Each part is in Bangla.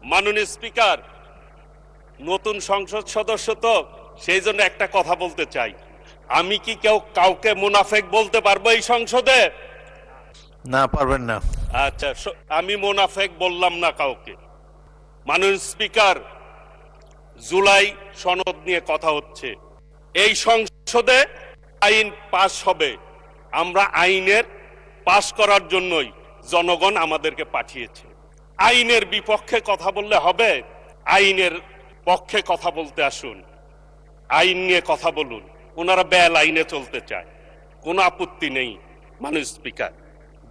মাননীয় স্পিকার, নতুন সংসদ সদস্য তো, সেই জন্য একটা কথা বলতে চাই। আমি কি কাউকে মুনাফেক বলতে পারবো এই সংসদে? না, পারবেন না। আচ্ছা, আমি মুনাফেক বললাম না কাউকে। মাননীয় স্পিকার, জুলাই সনদ নিয়ে কথা হচ্ছে, এই সংসদে আইন পাশ হবে। আমরা আইনের পাশ করার জন্যই জনগণ আমাদেরকে পাঠিয়েছে। আইনের বিপক্ষে কথা বললে হবে? আইনের পক্ষে কথা বলতে আসুন, আইন নিয়ে কথা বলুন। ওনারা বেল আইনে চলতে চায়, কোনো আপত্তি নেই। মাননীয় স্পিকার,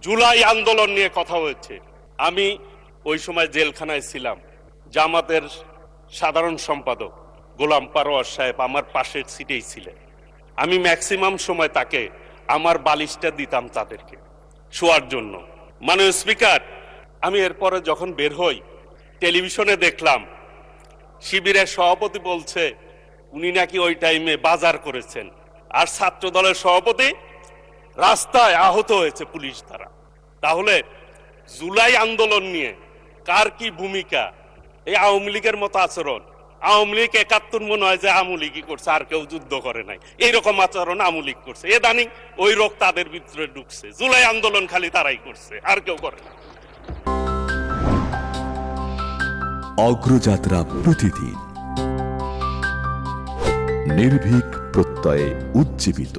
জুলাই আন্দোলন নিয়ে কথা হয়েছে। আমি ওই সময় জেলখানায় ছিলাম। জামাতের সাধারণ সম্পাদক গোলাম পারোয়ার সাহেব আমার পাশের সিটেই ছিলেন। আমি ম্যাক্সিমাম সময় তাকে আমার বালিশটা দিতাম তাদেরকে শোয়ার জন্য। মাননীয় স্পিকার, আমি এরপরে যখন বের হই, টেলিভিশনে দেখলাম শিবিরের সভাপতি বলছে উনি নাকি ওই টাইমে বাজার করেছেন, আর ছাত্র দলের সভাপতি রাস্তায় আহত হয়েছে পুলিশ দ্বারা। তাহলে জুলাই আন্দোলন নিয়ে কার কি ভূমিকা? এই আওয়ামী লীগের মতো আচরণ। আওয়ামী লীগ ৭১ মনে হয় যে আওয়ামী লীগই করছে, আর কেউ যুদ্ধ করে নাই। এইরকম আচরণ আওয়ামী লীগ করছে। এদানি ওই রোগ তাদের ভিতরে ঢুকছে। জুলাই আন্দোলন খালি তারাই করছে, আর কেউ করে না। অগ্রযাত্রা প্রতিদিন, নির্ভীক প্রত্যয়ে উজ্জীবিত।